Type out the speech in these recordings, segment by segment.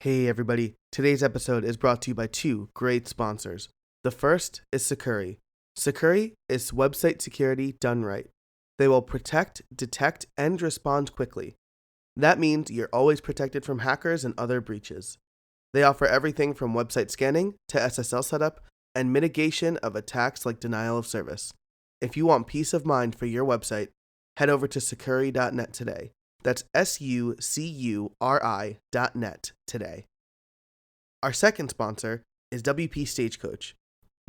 Hey everybody, today's episode is brought to you by two great sponsors. The first is Sucuri. Sucuri is website security done right. They will protect, detect, and respond quickly. That means you're always protected from hackers and other breaches. They offer everything from website scanning to SSL setup and mitigation of attacks like denial of service. If you want peace of mind for your website, head over to sucuri.net today. That's SUCURI.net today. Our second sponsor is WP Stagecoach.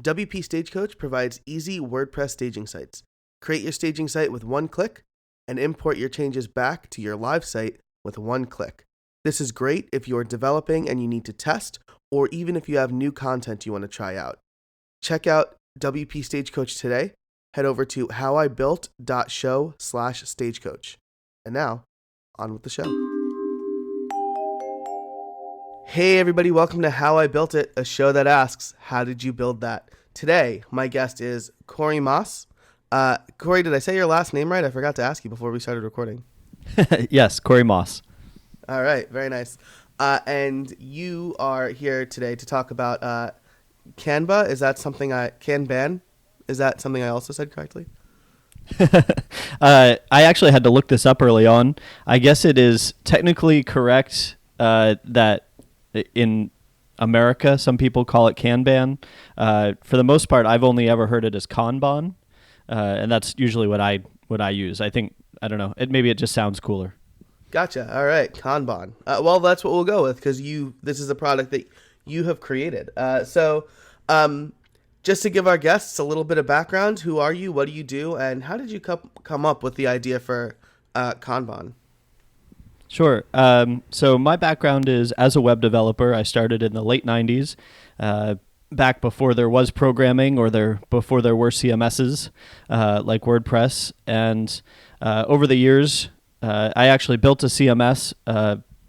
WP Stagecoach provides easy WordPress staging sites. Create your staging site with one click and import your changes back to your live site with one click. This is great if you're developing and you need to test, or even if you have new content you want to try out. Check out WP Stagecoach today. Head over to howibuilt.show/stagecoach. And now, on with the show. Hey everybody, welcome to How I Built It, a show that asks, how did you build that? Today, my guest is Corey Maass. Corey, did I say your last name right? I forgot to ask you before we started recording. Yes, Corey Maass. All right, very nice. And you are here today to talk about Kanban. Kanban? Is that something I also said correctly? I actually had to look this up early on. I guess it is technically correct that in America, some people call it Kanban. For the most part, I've only ever heard it as Kanban, and that's usually what I use. I don't know. Maybe it just sounds cooler. Gotcha. All right, Kanban. Well, that's what we'll go with because this is a product that you have created. Just to give our guests a little bit of background, who are you, what do you do, and how did you come up with the idea for Kanban? Sure. So my background is as a web developer. I started in the late 90s, back before there was programming or before there were CMSs like WordPress. And over the years, I actually built a CMS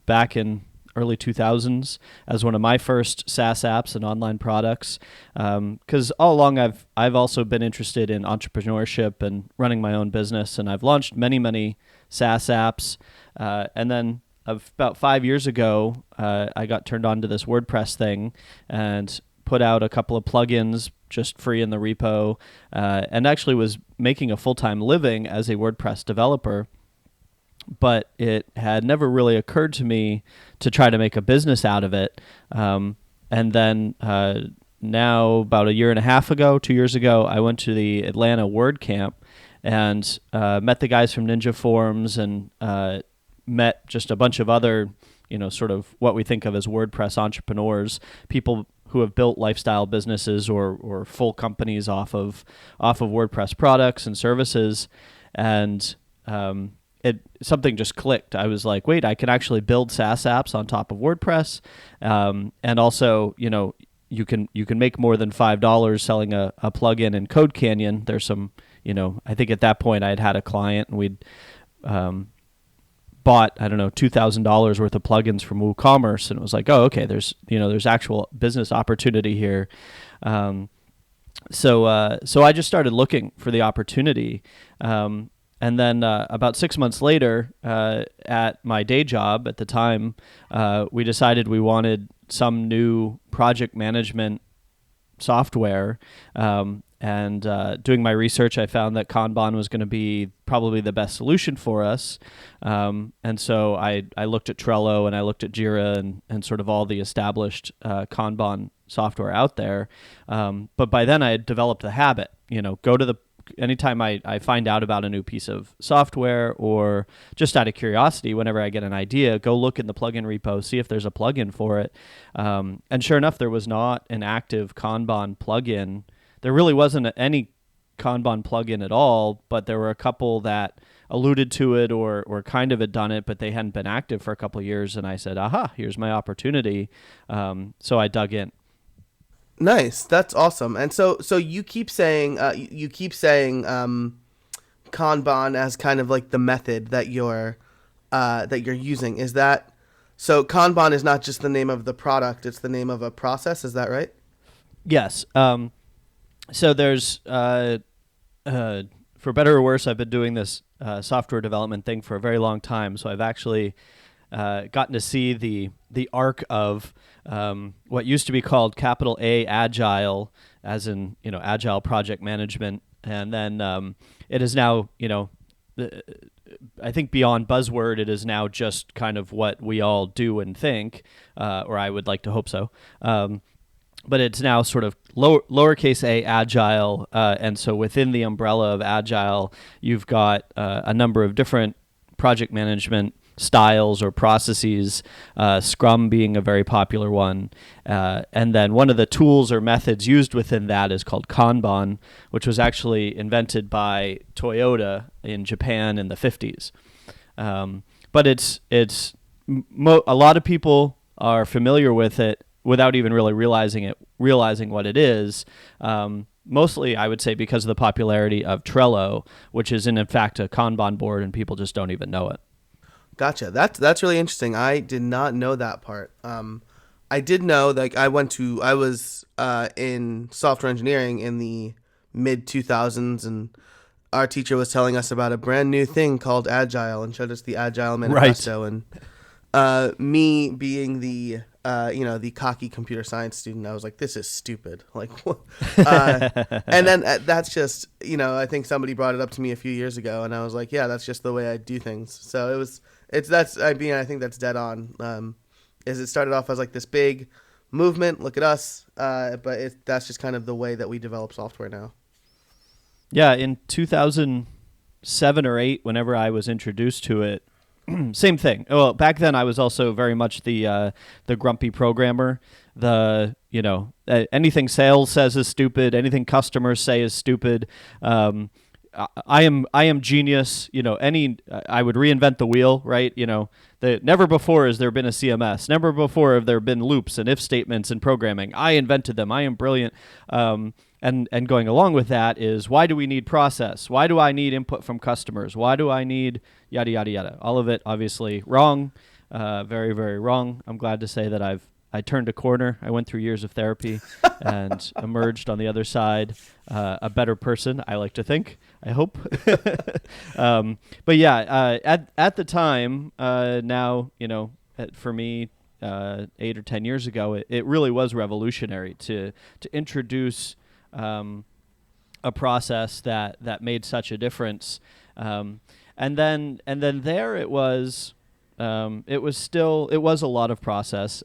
back in early 2000s as one of my first SaaS apps and online products. Because all along I've also been interested in entrepreneurship and running my own business, and I've launched many SaaS apps. And then about 5 years ago, I got turned on to this WordPress thing and put out a couple of plugins just free in the repo, and actually was making a full-time living as a WordPress developer. But it had never really occurred to me to try to make a business out of it. And then now, about a year and a half ago, 2 years ago, I went to the Atlanta WordCamp and met the guys from Ninja Forms and met just a bunch of other, sort of what we think of as WordPress entrepreneurs, people who have built lifestyle businesses or full companies off of WordPress products and services. And something just clicked. I was like, wait, I can actually build SaaS apps on top of WordPress. And also, you can make more than $5 selling a plugin in Code Canyon. There's some, I think at that point I had a client and we'd bought, $2,000 worth of plugins from WooCommerce, and it was like, oh, okay, there's actual business opportunity here. So I just started looking for the opportunity. And then about 6 months later, at my day job at the time, we decided we wanted some new project management software. And doing my research, I found that Kanban was going to be probably the best solution for us. And so I looked at Trello and I looked at Jira and sort of all the established Kanban software out there. But by then I had developed the habit, anytime I find out about a new piece of software or just out of curiosity, whenever I get an idea, go look in the plugin repo, see if there's a plugin for it. And sure enough, there was not an active Kanban plugin. There really wasn't any Kanban plugin at all, but there were a couple that alluded to it or kind of had done it, but they hadn't been active for a couple of years. And I said, aha, here's my opportunity. So I dug in. Nice, that's awesome. And so you keep saying Kanban as kind of like the method that you're using. Is that so? Kanban is not just the name of the product; it's the name of a process. Is that right? Yes. So there's for better or worse, I've been doing this software development thing for a very long time. So I've actually gotten to see the arc of what used to be called capital A Agile, as in Agile project management, and then it is now I think beyond buzzword, it is now just kind of what we all do and think, or I would like to hope so. But it's now sort of lowercase a Agile, and so within the umbrella of Agile, you've got a number of different project management styles or processes, Scrum being a very popular one. And then one of the tools or methods used within that is called Kanban, which was actually invented by Toyota in Japan in the 50s. But a lot of people are familiar with it without even really realizing what it is. Mostly, I would say, because of the popularity of Trello, which is in fact a Kanban board, and people just don't even know it. Gotcha. That's really interesting. I did not know that part. I did know, like, I was in software engineering in the mid 2000s, and our teacher was telling us about a brand new thing called Agile and showed us the Agile manifesto. Right. And me being the the cocky computer science student, I was like, this is stupid. Like, and then that's just, I think somebody brought it up to me a few years ago, and I was like, yeah, that's just the way I do things. So I think that's dead on. It started off as like this big movement, look at us, but that's just kind of the way that we develop software now. Yeah, in 2007 or 8, whenever I was introduced to it, same thing. Well, back then I was also very much the grumpy programmer. Anything sales says is stupid. Anything customers say is stupid. I am genius. I would reinvent the wheel, right? Never before has there been a CMS. Never before have there been loops and if statements in programming. I invented them. I am brilliant. And going along with that is, why do we need process? Why do I need input from customers? Why do I need yada, yada, yada? All of it obviously wrong, very, very wrong. I'm glad to say that I turned a corner. I went through years of therapy and emerged on the other side a better person, I like to think, I hope. But yeah, at the time, now, for me, 8 or 10 years ago, it really was revolutionary to introduce a process that made such a difference, and then there it was a lot of process,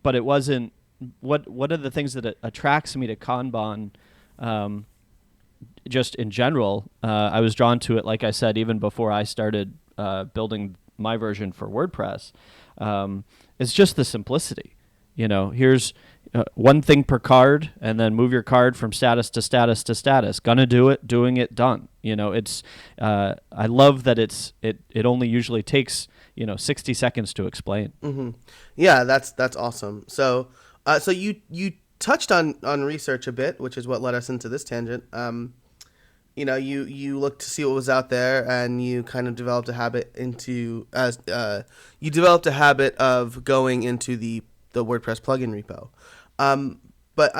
but it wasn't. One of the things that attracts me to Kanban, just in general, I was drawn to it, like I said, even before I started building my version for WordPress. It's just the simplicity. Here's one thing per card, and then move your card from status to status to status. Gonna do it, doing it, done. It's I love that it only usually takes 60 seconds to explain. Mm-hmm. Yeah, that's awesome. So you touched on research a bit, which is what led us into this tangent. You looked to see what was out there, and you kind of developed a habit of going into the WordPress plugin repo. But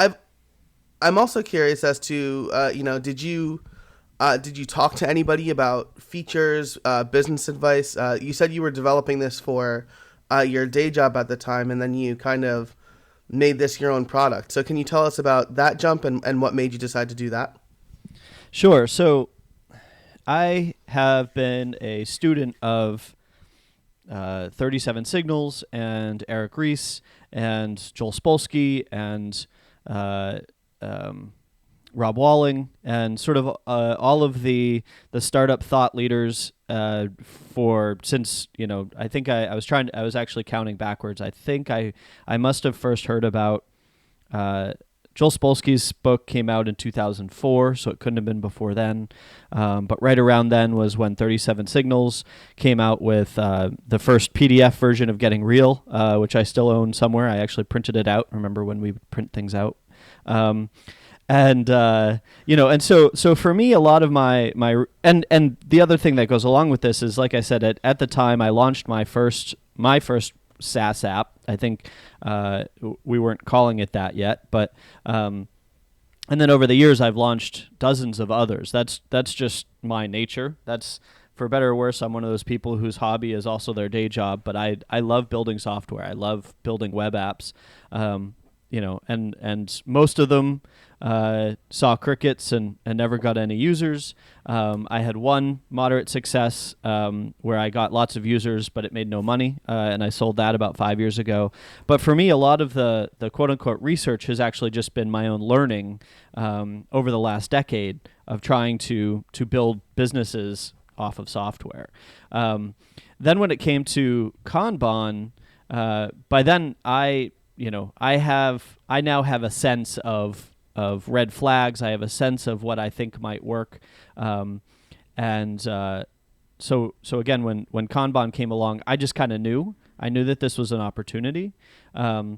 I'm also curious as to did you talk to anybody about features, business advice? You said you were developing this for your day job at the time, and then you kind of made this your own product. So can you tell us about that jump and what made you decide to do that? Sure. So I have been a student of 37 Signals and Eric Ries and Joel Spolsky and Rob Walling and sort of all of the startup thought leaders since I think I was actually counting backwards. I think I must have first heard about Joel Spolsky's book came out in 2004, so it couldn't have been before then. But right around then was when 37 Signals came out with the first PDF version of Getting Real, which I still own somewhere. I actually printed it out. Remember when we would print things out? And so for me, a lot of my and the other thing that goes along with this is, like I said, at the time I launched my first SaaS app. I think we weren't calling it that yet, but and then over the years I've launched dozens of others. That's just my nature. That's for better or worse, I'm one of those people whose hobby is also their day job. But I love building software. I love building web apps. And most of them saw crickets and never got any users. I had one moderate success where I got lots of users, but it made no money, and I sold that about 5 years ago. But for me, a lot of the quote-unquote research has actually just been my own learning over the last decade of trying to build businesses off of software. Then when it came to Kanban, by then I now have a sense of red flags. I have a sense of what I think might work. So again, when Kanban came along, I just kind of knew. I knew that this was an opportunity. I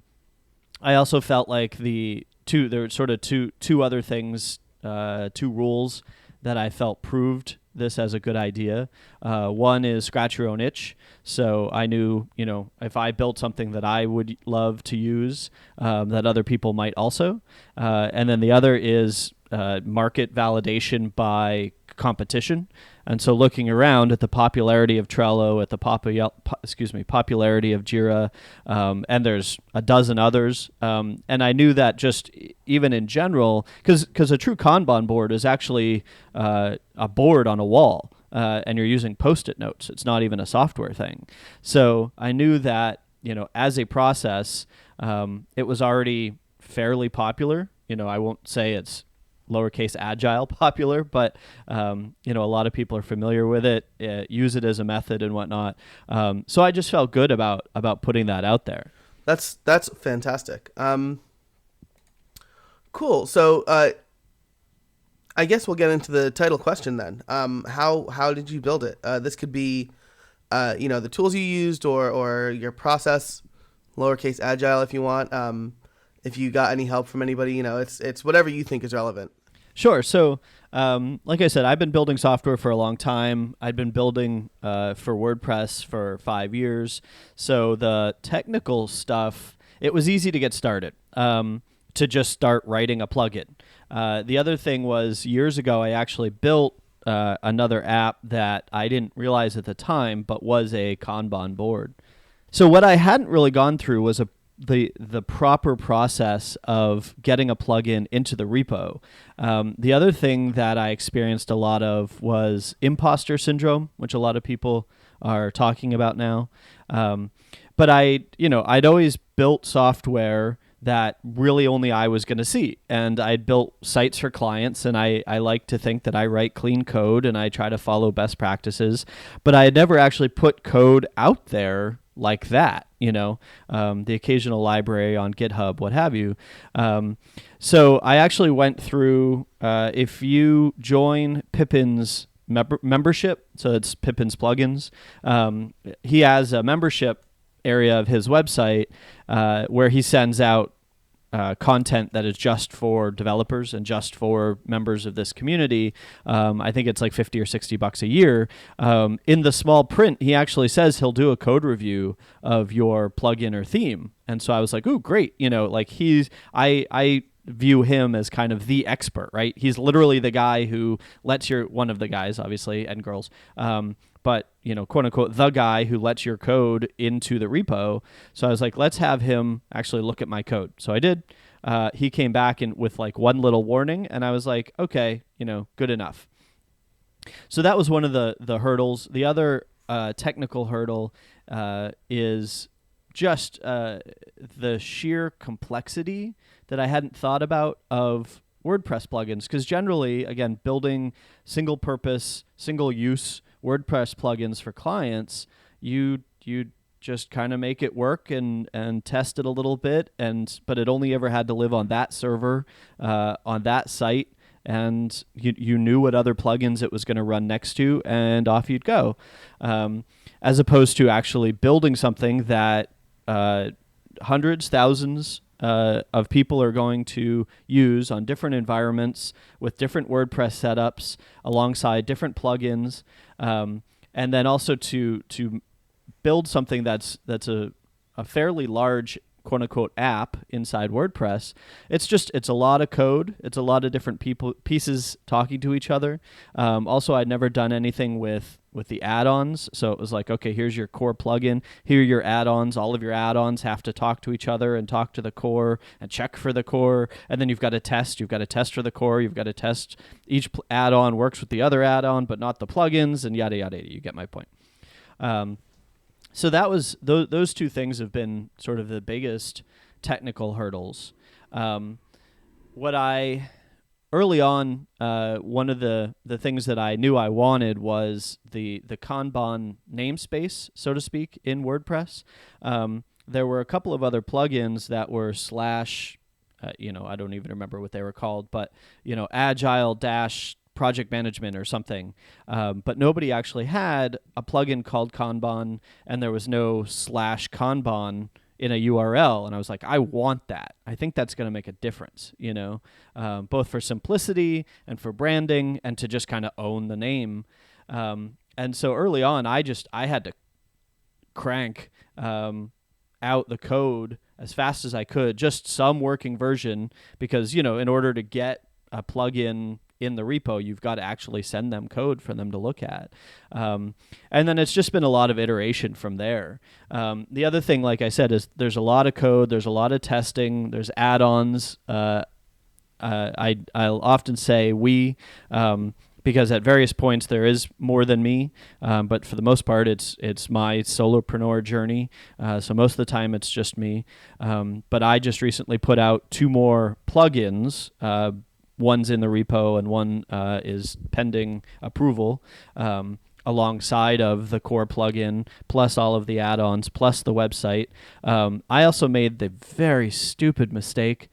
also felt like there were sort of two other things, two rules that I felt proved this as a good idea. One is scratch your own itch. So I knew, if I built something that I would love to use, that other people might also. And then the other is market validation by competition. And so looking around at the popularity of Trello, at the popularity of Jira, and there's a dozen others. And I knew that just even in general, because a true Kanban board is actually a board on a wall, and you're using Post-it notes. It's not even a software thing. So I knew that, as a process, it was already fairly popular. I won't say it's lowercase agile popular, but a lot of people are familiar with it, use it as a method and whatnot. So I just felt good about putting that out there. That's fantastic. Cool. So I guess we'll get into the title question then. How did you build it? This could be the tools you used or your process, lowercase agile if you want. If you got any help from anybody, it's whatever you think is relevant. Sure. So, like I said, I've been building software for a long time. I'd been building for WordPress for 5 years. So the technical stuff, it was easy to get started, to just start writing a plugin. The other thing was years ago, I actually built another app that I didn't realize at the time, but was a Kanban board. So what I hadn't really gone through was the proper process of getting a plugin into the repo. The other thing that I experienced a lot of was imposter syndrome, which a lot of people are talking about now. But I'd always built software that really only I was going to see. And I'd built sites for clients, and I like to think that I write clean code and I try to follow best practices. But I had never actually put code out there like that, the occasional library on GitHub, what have you. So I actually went through, if you join Pippin's membership, so it's Pippin's Plugins, he has a membership area of his website where he sends out content that is just for developers and just for members of this community. I think it's like $50 or $60 a year. In the small print, he actually says he'll do a code review of your plugin or theme. And so I was like, "Ooh, great!" I view him as kind of the expert, right? He's literally the guy who lets one of the guys, obviously, and girls. But, quote unquote, the guy who lets your code into the repo. So I was like, let's have him actually look at my code. So I did. He came back with like one little warning, and I was like, okay, good enough. So that was one of the hurdles. The other technical hurdle is just the sheer complexity that I hadn't thought about of WordPress plugins. Because generally, again, building single-purpose, single-use WordPress plugins for clients, you just kind of make it work and test it a little bit, but it only ever had to live on that server, on that site, and you knew what other plugins it was going to run next to, and off you'd go. As opposed to actually building something that hundreds, thousands of people are going to use on different environments with different WordPress setups alongside different plugins, and then also to build something that's a fairly large quote unquote app inside WordPress, it's a lot of code. It's a lot of different pieces talking to each other. Also, I'd never done anything with the add-ons. So it was like, okay, here's your core plugin. Here are your add-ons. All of your add-ons have to talk to each other and talk to the core and check for the core. And then you've got to test. You've got to test for the core. You've got to test each add-on works with the other add-on, but not the plugins, and yada, yada, yada. You get my point. So that was those two things have been sort of the biggest technical hurdles. Early on, one of the things that I knew I wanted was the Kanban namespace, so to speak, in WordPress. There were a couple of other plugins that were I don't even remember what they were called, but Agile dash project management or something. But nobody actually had a plugin called Kanban, and there was no /Kanban in a URL. And I was like, I want that. I think that's going to make a difference, both for simplicity and for branding and to just kind of own the name. And so early on, I had to crank out the code as fast as I could, just some working version, because, in order to get a plugin in the repo, you've got to actually send them code for them to look at. And then it's just been a lot of iteration from there. The other thing, like I said, is there's a lot of code, there's a lot of testing, there's add-ons. I'll often say because at various points there is more than me, but for the most part it's my solopreneur journey. So most of the time it's just me. But I just recently put out 2 more plugins. One's in the repo and one is pending approval, alongside of the core plugin, plus all of the add-ons, plus the website. I also made the very stupid mistake.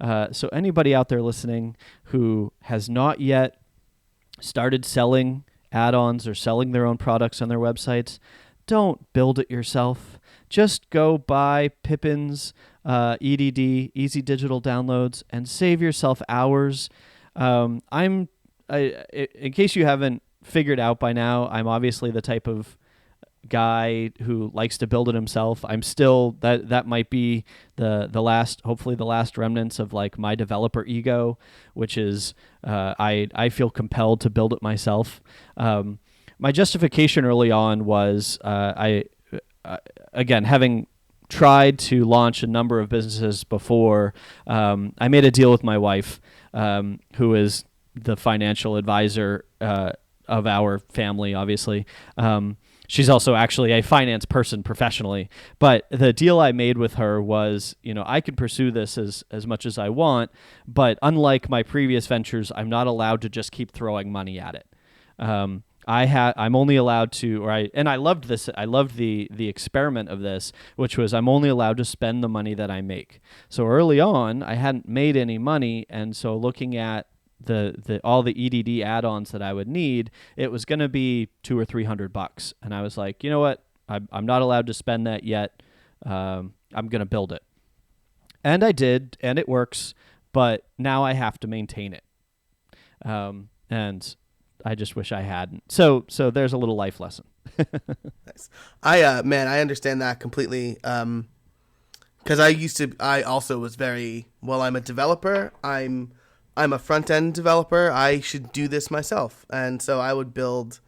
So anybody out there listening who has not yet started selling add-ons or selling their own products on their websites, don't build it yourself. Just go buy Pippin's EDD, Easy Digital Downloads, and save yourself hours. In case you haven't figured out by now, I'm obviously the type of guy who likes to build it himself. I'm still that might be hopefully the last remnants of like my developer ego, which is I feel compelled to build it myself. My justification early on was again, having tried to launch a number of businesses before, I made a deal with my wife, who is the financial advisor of our family, obviously. She's also actually a finance person professionally. But the deal I made with her was, I can pursue this as much as I want, but unlike my previous ventures, I'm not allowed to just keep throwing money at it. I'm only allowed to, and I loved this. I loved the experiment of this, which was I'm only allowed to spend the money that I make. So early on, I hadn't made any money, and so looking at all the EDD add-ons that I would need, it was going to be $200 or $300, and I was like, you know what? I'm not allowed to spend that yet. I'm going to build it, and I did, and it works. But now I have to maintain it, and I just wish I hadn't. So there's a little life lesson. Nice. I understand that completely. Because I also was I'm a developer. I'm a front-end developer. I should do this myself. And so I would build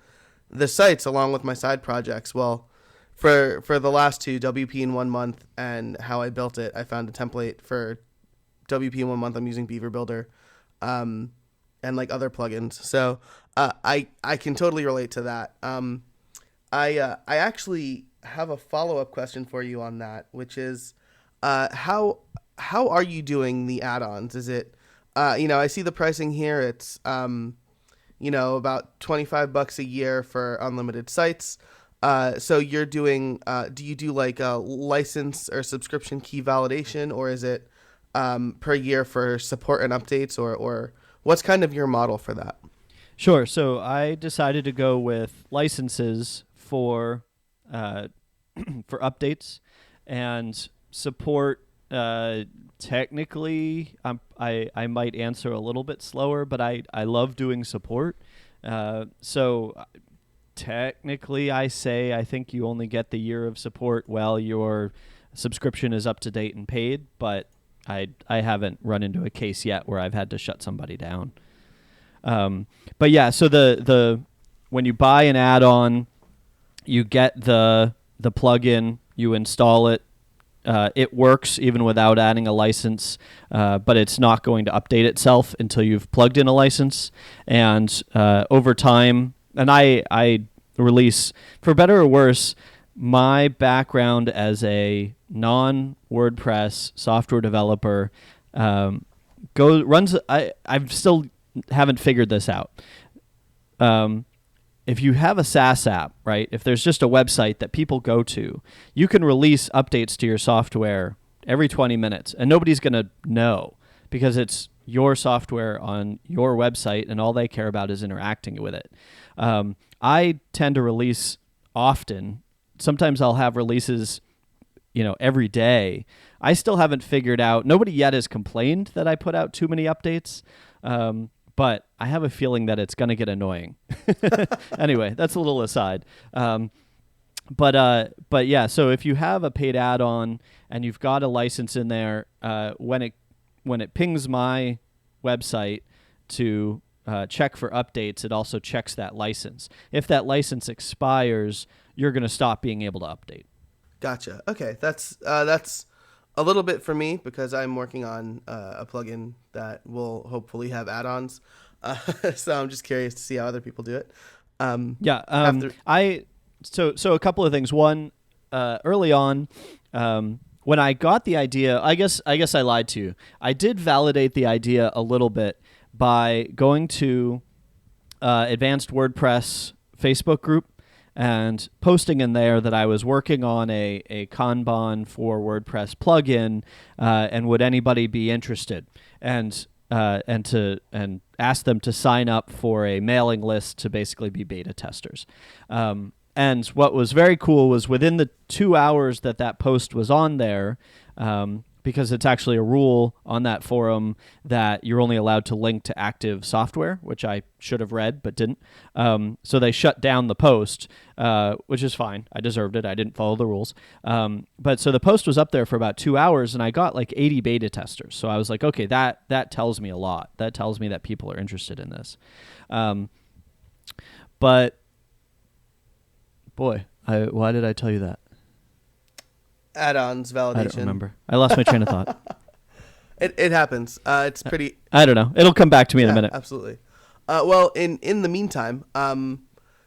the sites along with my side projects. Well, for the last 2, WP in 1 month and how I built it, I found a template for WP in 1 month. I'm using Beaver Builder, and like other plugins. So I can totally relate to that. I actually have a follow-up question for you on that, which is how are you doing the add-ons? Is it I see the pricing here. It's about $25 a year for unlimited sites. So you're doing do you do like a license or subscription key validation, or is it per year for support and updates, or what's kind of your model for that? Sure. So I decided to go with licenses for for updates and support. Technically, I might answer a little bit slower, but I love doing support. So technically, I think you only get the year of support while you're subscription is up to date and paid, but I haven't run into a case yet where I've had to shut somebody down. But yeah, so the when you buy an add-on, you get the plugin, you install it. It works even without adding a license, but it's not going to update itself until you've plugged in a license. And over time, and I release, for better or worse, my background as a non-WordPress software developer runs. I've still haven't figured this out. If you have a SaaS app, right, if there's just a website that people go to, you can release updates to your software every 20 minutes, and nobody's going to know because it's your software on your website, and all they care about is interacting with it. I tend to release often. Sometimes I'll have releases, every day. I still haven't figured out. Nobody yet has complained that I put out too many updates. But I have a feeling that it's going to get annoying. Anyway, that's a little aside. But yeah, so if you have a paid add-on and you've got a license in there, when it pings my website to check for updates, it also checks that license. If that license expires, you're going to stop being able to update. Gotcha. Okay, that's a little bit for me because I'm working on a plugin that will hopefully have add-ons. So I'm just curious to see how other people do it. So a couple of things. One, early on, when I got the idea, I guess I lied to you. I did validate the idea a little bit by going to Advanced WordPress Facebook group and posting in there that I was working on a Kanban for WordPress plugin, and would anybody be interested? And ask them to sign up for a mailing list to basically be beta testers. And what was very cool was within the 2 hours that post was on there, because it's actually a rule on that forum that you're only allowed to link to active software, which I should have read but didn't. So they shut down the post, which is fine. I deserved it. I didn't follow the rules. But so the post was up there for about 2 hours, and I got like 80 beta testers. So I was like, okay, that tells me a lot. That tells me that people are interested in this. But boy, why did I tell you that? Add-ons validation. I don't remember. I lost my train of thought. It happens. It's pretty. I don't know. It'll come back to me in a minute. Absolutely. Well, in the meantime,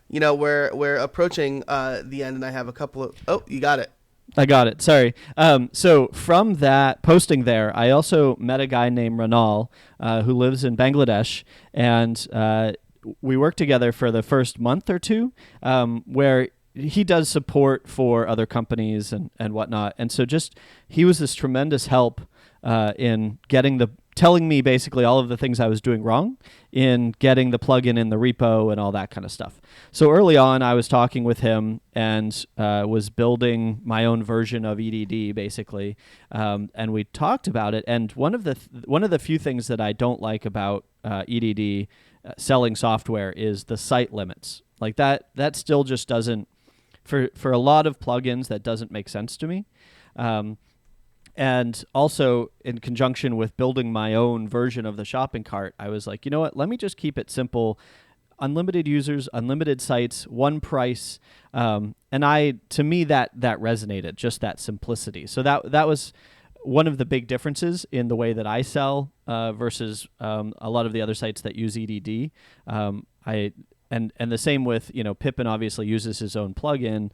we're approaching the end, and I have a couple of. Oh, you got it. I got it. Sorry. So from that posting there, I also met a guy named Ranal who lives in Bangladesh, and we worked together for the first month or two, where he does support for other companies and whatnot. And so he was this tremendous help in telling me basically all of the things I was doing wrong in getting the plugin in the repo and all that kind of stuff. So early on, I was talking with him and was building my own version of EDD basically. And we talked about it. And one of the few things that I don't like about EDD selling software is the site limits. Like that still just doesn't, for a lot of plugins, that doesn't make sense to me. And also, in conjunction with building my own version of the shopping cart, I was like, you know what? Let me just keep it simple. Unlimited users, unlimited sites, one price. And to me, that resonated, just that simplicity. So that was one of the big differences in the way that I sell versus a lot of the other sites that use EDD. And the same with, Pippin obviously uses his own plugin.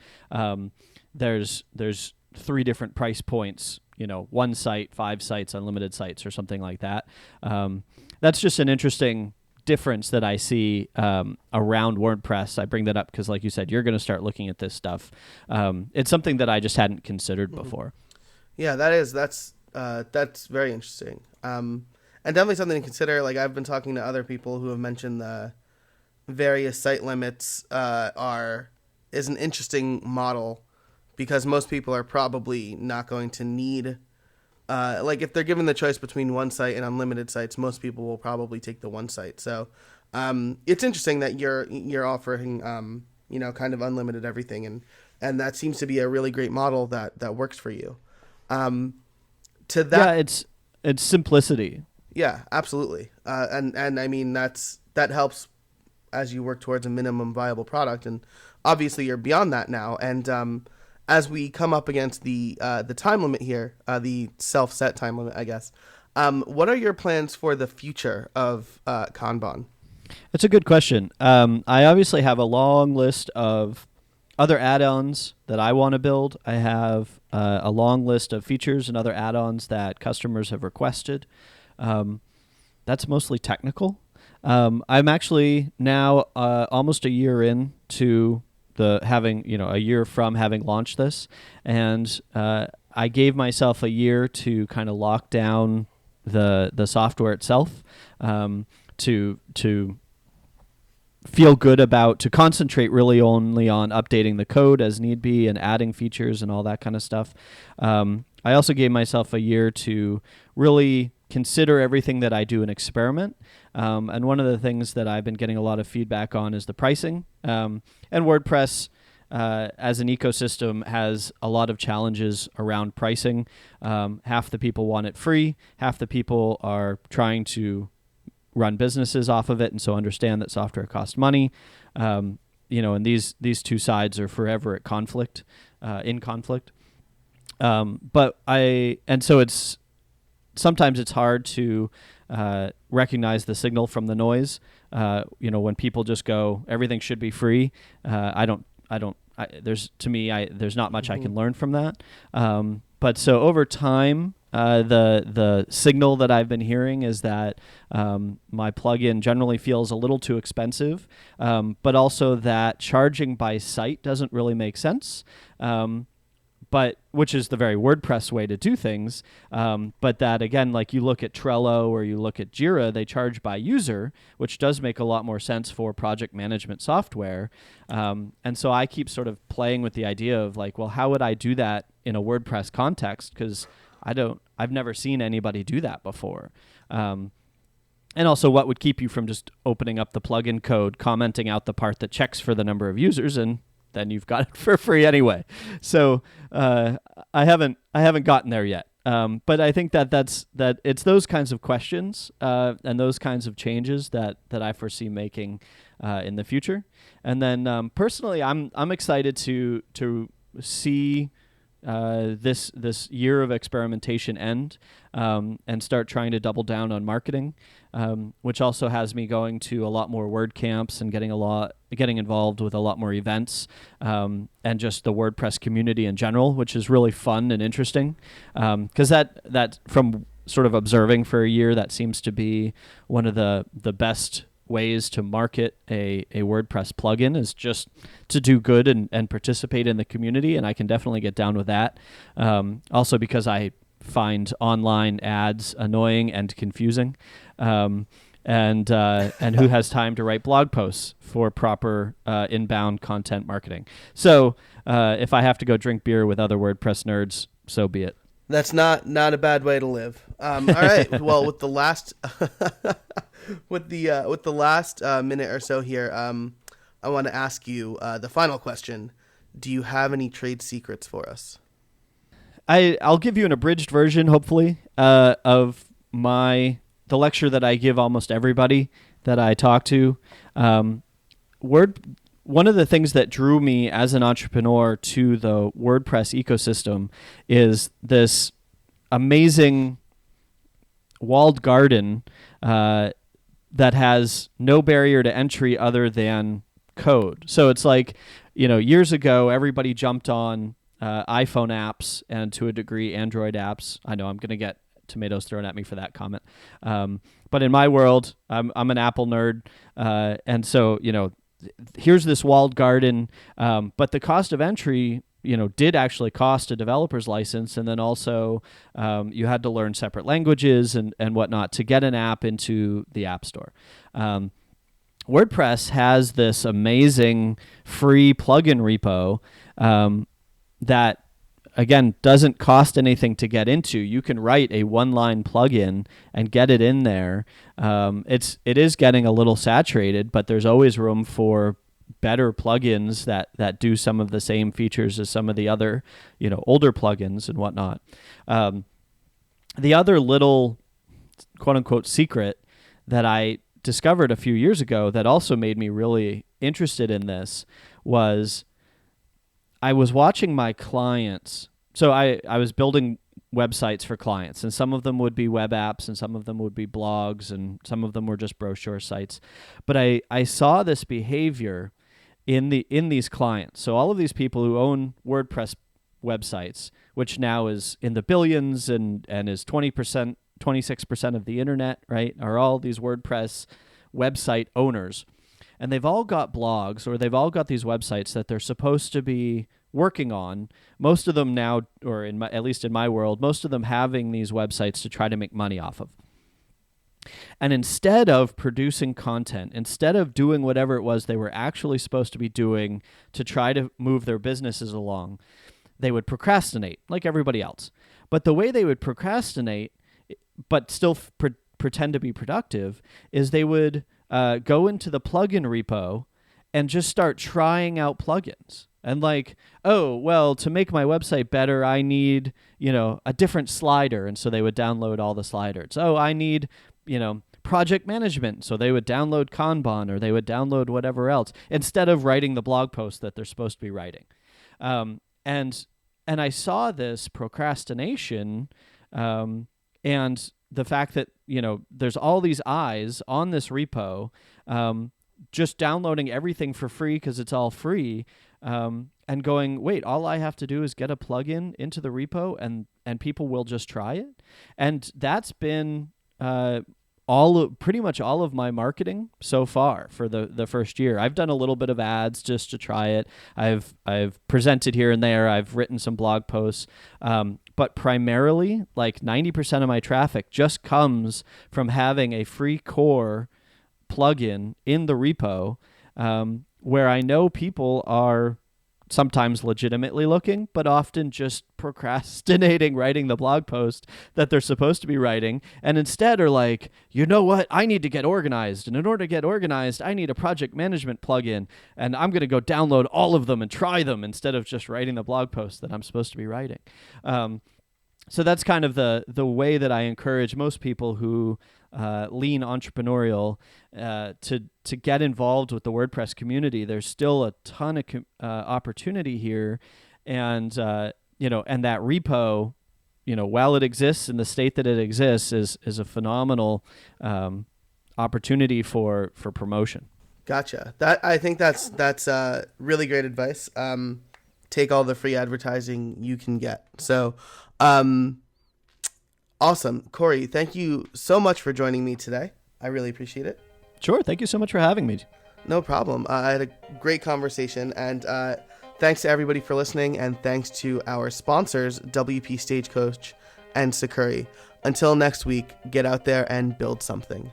There's 3 different price points, 1 site, 5 sites, unlimited sites, or something like that. That's just an interesting difference that I see around WordPress. I bring that up because, like you said, you're going to start looking at this stuff. It's something that I just hadn't considered before. Yeah, that's very interesting. And definitely something to consider. Like, I've been talking to other people who have mentioned the various site limits is an interesting model because most people are probably not going to need if they're given the choice between one site and unlimited sites, most people will probably take the one site. So it's interesting that you're offering kind of unlimited everything, and that seems to be a really great model that works for you. To that, Yeah, it's simplicity. yeah, absolutely. And I mean that helps as you work towards a minimum viable product, and obviously you're beyond that now. And as we come up against the time limit here, the self-set time limit, I guess. What are your plans for the future of Kanban? It's a good question. I obviously have a long list of other add-ons that I want to build. I have a long list of features and other add-ons that customers have requested. That's mostly technical. I'm actually now almost a year in to a year from having launched this, and I gave myself a year to kind of lock down the software itself, to feel good about, to concentrate really only on updating the code as need be and adding features and all that kind of stuff. I also gave myself a year to really consider everything that I do and experiment. And one of the things that I've been getting a lot of feedback on is the pricing. And WordPress, as an ecosystem, has a lot of challenges around pricing. Half the people want it free. Half the people are trying to run businesses off of it, and so understand that software costs money. And these two sides are forever at conflict, in conflict. So it's sometimes it's hard to recognize the signal from the noise. When people just go, everything should be free. There's not much I can learn from that. But so over time, the signal that I've been hearing is that my plugin generally feels a little too expensive, but also that charging by site doesn't really make sense. But which is the very WordPress way to do things. But that, again, like you look at Trello or you look at Jira, they charge by user, which does make a lot more sense for project management software. And so I keep sort of playing with the idea of like, well, how would I do that in a WordPress context? Because I've never seen anybody do that before. And also, what would keep you from just opening up the plugin code, commenting out the part that checks for the number of users, and then you've got it for free anyway. So I haven't gotten there yet. But I think that it's those kinds of questions and those kinds of changes that I foresee making in the future. And then personally, I'm excited to see this year of experimentation end, and start trying to double down on marketing, which also has me going to a lot more WordCamps and getting involved with a lot more events, and just the WordPress community in general, which is really fun and interesting. Because that from sort of observing for a year, that seems to be one of the best ways to market a WordPress plugin, is just to do good and participate in the community, and I can definitely get down with that. Also because I find online ads annoying and confusing, and who has time to write blog posts for proper inbound content marketing? So if I have to go drink beer with other WordPress nerds, so be it. That's not a bad way to live. All right. Well, with the last with the last minute or so here, I want to ask you the final question. Do you have any trade secrets for us? I'll give you an abridged version, hopefully, of the lecture that I give almost everybody that I talk to. One of the things that drew me as an entrepreneur to the WordPress ecosystem is this amazing walled garden that has no barrier to entry other than code. So it's like, years ago, everybody jumped on iPhone apps and to a degree Android apps. I know I'm going to get tomatoes thrown at me for that comment. But in my world, I'm an Apple nerd. And so, here's this walled garden. But the cost of entry, did actually cost a developer's license. And then also you had to learn separate languages and whatnot to get an app into the App Store. WordPress has this amazing free plugin repo that, again, doesn't cost anything to get into. You can write a one-line plugin and get it in there. It is getting a little saturated, but there's always room for better plugins that do some of the same features as some of the other, older plugins and whatnot. The other little quote unquote secret that I discovered a few years ago that also made me really interested in this was I was watching my clients. So I was building websites for clients, and some of them would be web apps and some of them would be blogs and some of them were just brochure sites. But I saw this behavior in these clients. So all of these people who own WordPress websites, which now is in the billions and is 20%, 26% of the internet, right, are all these WordPress website owners. And they've all got blogs, or they've all got these websites that they're supposed to be working on. Most of them now, or at least in my world, most of them having these websites to try to make money off of. And instead of producing content, instead of doing whatever it was they were actually supposed to be doing to try to move their businesses along, they would procrastinate like everybody else. But the way they would procrastinate, but still pretend to be productive, is they would go into the plugin repo and just start trying out plugins. And like, oh, well, to make my website better, I need, a different slider. And so they would download all the sliders. Oh, I need, project management. So they would download Kanban, or they would download whatever else, instead of writing the blog post that they're supposed to be writing. And I saw this procrastination and the fact that, there's all these eyes on this repo, just downloading everything for free because it's all free, and going, wait, all I have to do is get a plugin into the repo and people will just try it. And that's been pretty much all of my marketing so far for the first year. I've done a little bit of ads just to try it. I've presented here and there. I've written some blog posts. But primarily, like 90% of my traffic just comes from having a free core plugin in the repo, where I know people are sometimes legitimately looking, but often just procrastinating writing the blog post that they're supposed to be writing, and instead are like, you know what, I need to get organized, and in order to get organized, I need a project management plugin, and I'm going to go download all of them and try them instead of just writing the blog post that I'm supposed to be writing. So that's kind of the way that I encourage most people who lean entrepreneurial to get involved with the WordPress community. There's still a ton of opportunity here, and and that repo, while it exists in the state that it exists, is a phenomenal opportunity for promotion. Gotcha. I think that's really great advice. Take all the free advertising you can get. So, awesome. Corey, thank you so much for joining me today. I really appreciate it. Sure. Thank you so much for having me. No problem. I had a great conversation, and thanks to everybody for listening, and thanks to our sponsors, WP Stagecoach and Sakuri. Until next week, get out there and build something.